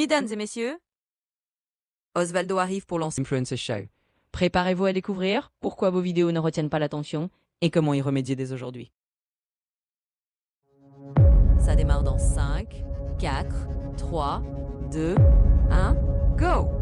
Mesdames et messieurs, Osvaldo arrive pour lancer Influencer Show. Préparez-vous à découvrir pourquoi vos vidéos ne retiennent pas l'attention et comment y remédier dès aujourd'hui. Ça démarre dans 5, 4, 3, 2, 1, go!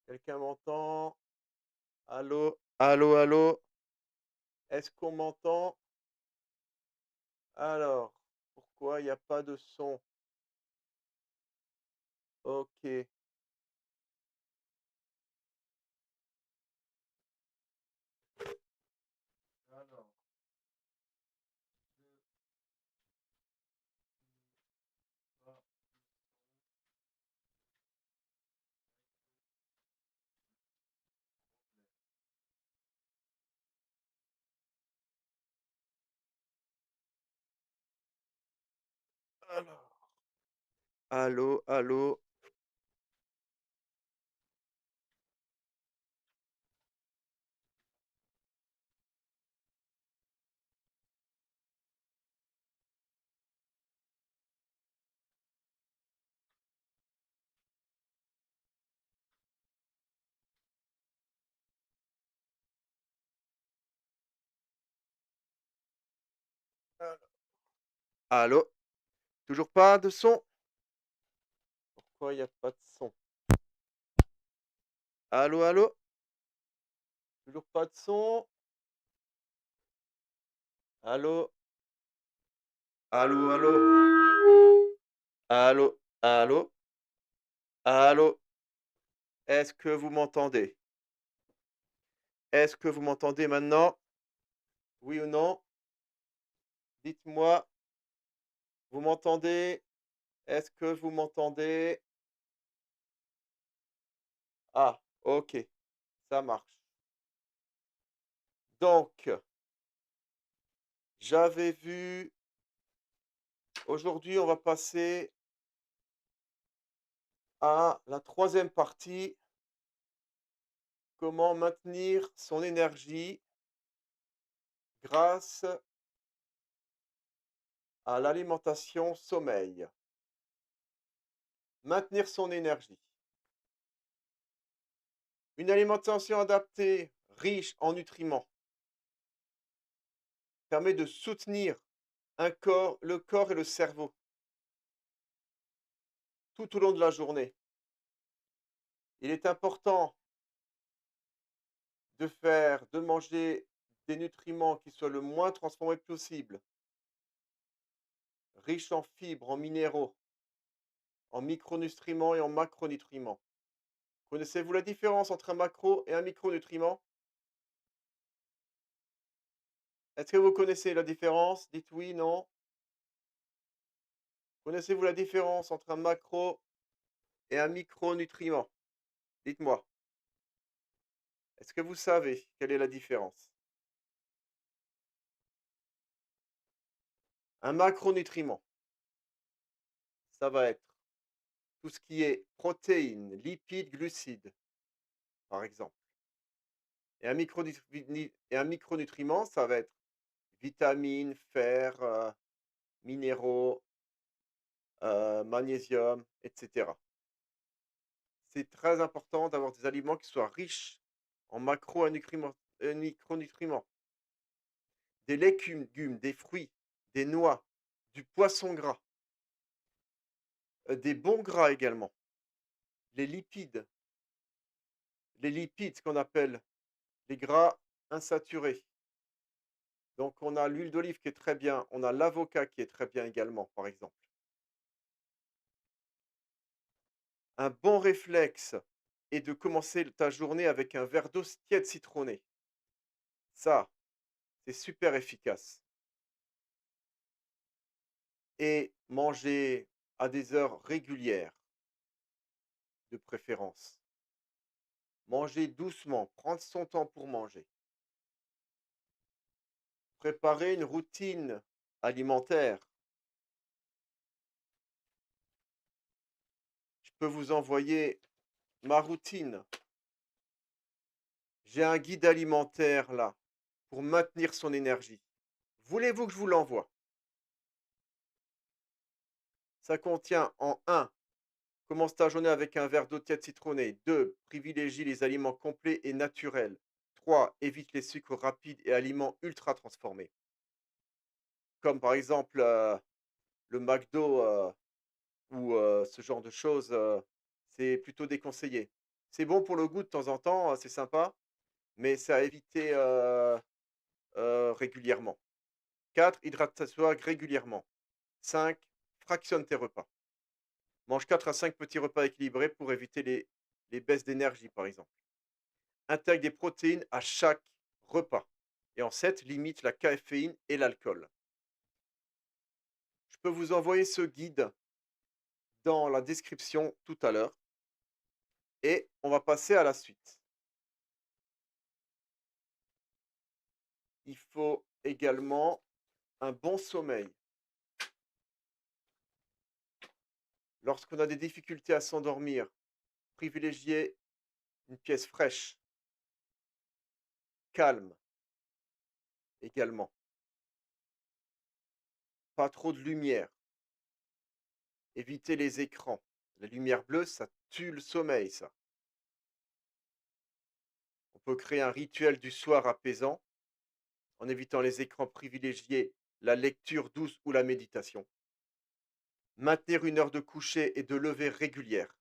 Quelqu'un m'entend? Allô? Allô, allô? Est-ce qu'on m'entend? Alors, pourquoi il n'y a pas de son? Ok. Alors, alors. Allô, allô? Allô? Toujours pas de son? Pourquoi il n'y a pas de son? Allô, allô? Toujours pas de son? Allô? Allô, allô? Allô? Allô? Allô? Est-ce que vous m'entendez? Est-ce que vous m'entendez maintenant? Oui ou non? Dites-moi, vous m'entendez? Est-ce que vous m'entendez? Ah, OK, ça marche. Donc, j'avais vu aujourd'hui, on va passer à la troisième partie, comment maintenir son énergie grâce à l'alimentation sommeil. Maintenir son énergie. Une alimentation adaptée, riche en nutriments, permet de soutenir le corps et le cerveau tout au long de la journée. Il est important de manger des nutriments qui soient le moins transformés possible, riches en fibres, en minéraux, en micronutriments et en macronutriments. Connaissez-vous la différence entre un macro et un micronutriment? Est-ce que vous connaissez la différence? Dites oui, non. Connaissez-vous la différence entre un macro et un micronutriment? Dites-moi. Est-ce que vous savez quelle est la différence? Un macronutriment, ça va être tout ce qui est protéines, lipides, glucides, par exemple. Et un micronutriment, ça va être vitamines, fer, minéraux, magnésium, etc. C'est très important d'avoir des aliments qui soient riches en macro et micronutriments. Des légumes, des fruits, des noix, du poisson gras, des bons gras également, les lipides, ce qu'on appelle les gras insaturés. Donc on a l'huile d'olive qui est très bien, on a l'avocat qui est très bien également, par exemple. Un bon réflexe est de commencer ta journée avec un verre d'eau tiède citronnée. Ça, c'est super efficace. Et manger à des heures régulières, de préférence. Manger doucement, prendre son temps pour manger. Préparer une routine alimentaire. Je peux vous envoyer ma routine. J'ai un guide alimentaire là, pour maintenir son énergie. Voulez-vous que je vous l'envoie? Ça contient en 1, commence ta journée avec un verre d'eau tiède citronnée. 2, privilégie les aliments complets et naturels. 3, évite les sucres rapides et aliments ultra transformés. Comme par exemple, le McDo, ou ce genre de choses, c'est plutôt déconseillé. C'est bon pour le goût de temps en temps, c'est sympa, mais c'est à éviter, régulièrement. 4, hydrate-toi régulièrement. 5, fractionne tes repas. Mange 4 à 5 petits repas équilibrés pour éviter les baisses d'énergie, par exemple. Intègre des protéines à chaque repas. Et en 7, limite la caféine et l'alcool. Je peux vous envoyer ce guide dans la description tout à l'heure et on va passer à la suite. Il faut également un bon sommeil. Lorsqu'on a des difficultés à s'endormir, privilégiez une pièce fraîche, calme également. Pas trop de lumière. Évitez les écrans. La lumière bleue, ça tue le sommeil, ça. On peut créer un rituel du soir apaisant en évitant les écrans privilégiés la lecture douce ou la méditation. Maintenir une heure de coucher et de lever régulière.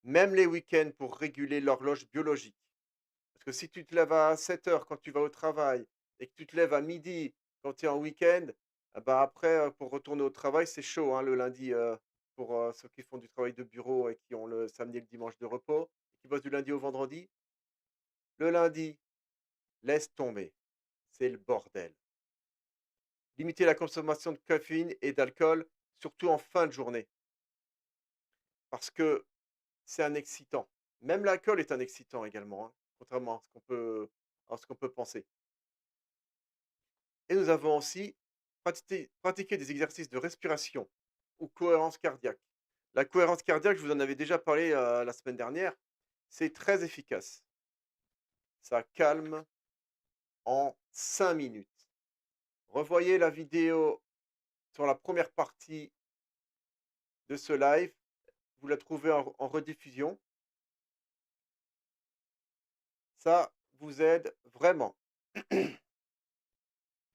Même les week-ends pour réguler l'horloge biologique. Parce que si tu te lèves à 7 heures quand tu vas au travail et que tu te lèves à midi quand tu es en week-end, ah bah, après, pour retourner au travail, c'est chaud, hein, le lundi, pour, ceux qui font du travail de bureau et qui ont le samedi et le dimanche de repos, et qui bossent du lundi au vendredi. Le lundi, laisse tomber, c'est le bordel. Limiter la consommation de caféine et d'alcool, surtout en fin de journée, parce que c'est un excitant. Même l'alcool est un excitant également, hein, contrairement à ce qu'on peut penser. Et nous avons aussi pratiqué des exercices de respiration ou cohérence cardiaque. La cohérence cardiaque, je vous en avais déjà parlé, la semaine dernière, c'est très efficace. Ça calme en 5 minutes. Revoyez la vidéo sur la première partie de ce live, vous la trouvez en rediffusion. Ça vous aide vraiment.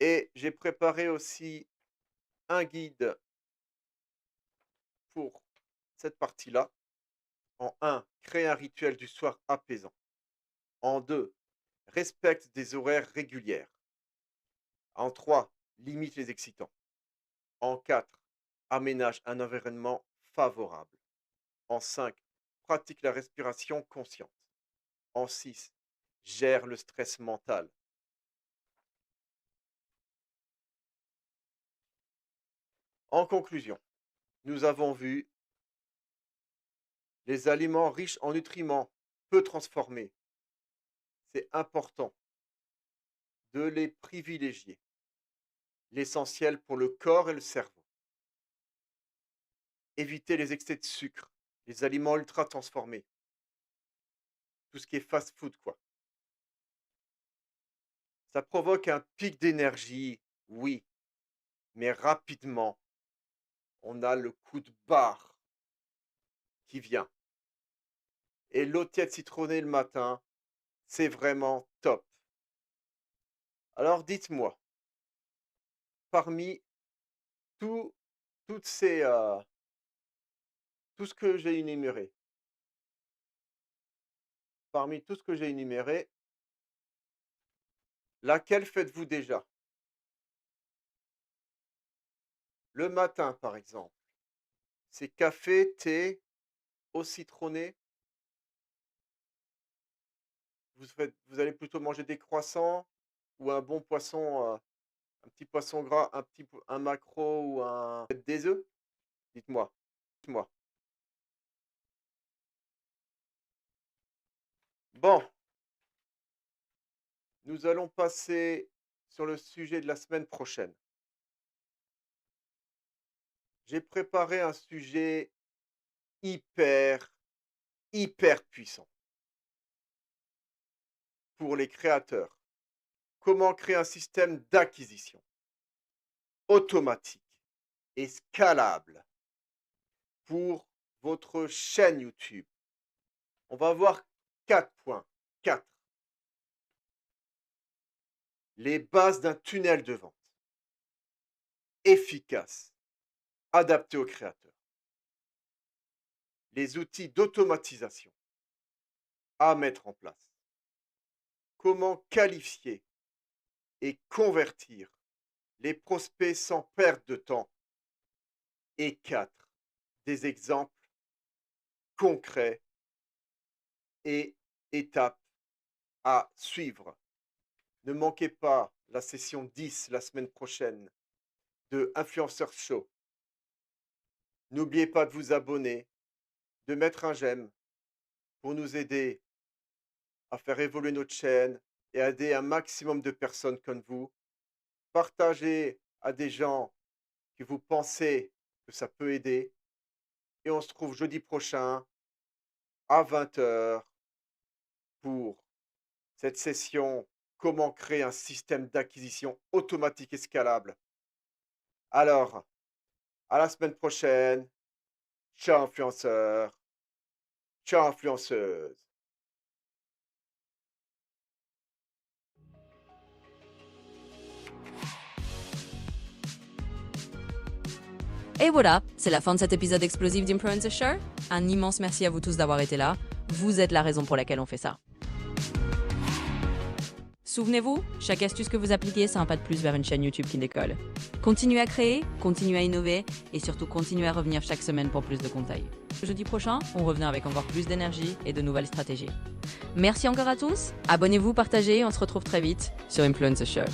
Et j'ai préparé aussi un guide pour cette partie-là. En un, créer un rituel du soir apaisant. En 2, respecte des horaires régulières. En 3, limite les excitants. En 4, aménage un environnement favorable. En 5, pratique la respiration consciente. En 6, gère le stress mental. En conclusion, nous avons vu les aliments riches en nutriments, peu transformés. C'est important de les privilégier. L'essentiel pour le corps et le cerveau. Éviter les excès de sucre, les aliments ultra transformés, tout ce qui est fast-food, quoi. Ça provoque un pic d'énergie, oui, mais rapidement, on a le coup de barre qui vient. Et l'eau tiède citronnée le matin, c'est vraiment top. Alors dites-moi, parmi tout, toutes ces, tout ce que j'ai énuméré, parmi tout ce que j'ai énuméré, laquelle faites-vous déjà? Le matin, par exemple, c'est café, thé, eau citronnée. Vous allez plutôt manger des croissants ou un bon poisson, un petit poisson gras, un maquereau ou peut-être des œufs? Dites-moi, dites-moi. Bon, nous allons passer sur le sujet de la semaine prochaine. J'ai préparé un sujet hyper, hyper puissant pour les créateurs. Comment créer un système d'acquisition automatique et scalable pour votre chaîne YouTube. On va voir 4 points. 4. Les bases d'un tunnel de vente efficace, adapté aux créateurs. Les outils d'automatisation à mettre en place. Comment qualifier et convertir les prospects sans perte de temps. Et 4. Des exemples concrets et étapes à suivre. Ne manquez pas la session 10 la semaine prochaine de Influenceur Show. N'oubliez pas de vous abonner, de mettre un j'aime pour nous aider à faire évoluer notre chaîne et à aider un maximum de personnes comme vous. Partagez à des gens que vous pensez que ça peut aider. Et on se trouve jeudi prochain à 20 h pour cette session comment créer un système d'acquisition automatique et scalable. Alors, à la semaine prochaine. Ciao influenceur, ciao influenceuse. Et voilà, c'est la fin de cet épisode explosif d'Influencer Show. Un immense merci à vous tous d'avoir été là. Vous êtes la raison pour laquelle on fait ça. Souvenez-vous, chaque astuce que vous appliquez, c'est un pas de plus vers une chaîne YouTube qui décolle. Continuez à créer, continuez à innover et surtout continuez à revenir chaque semaine pour plus de conseils. Jeudi prochain, on revient avec encore plus d'énergie et de nouvelles stratégies. Merci encore à tous, abonnez-vous, partagez, on se retrouve très vite sur Influencer Show.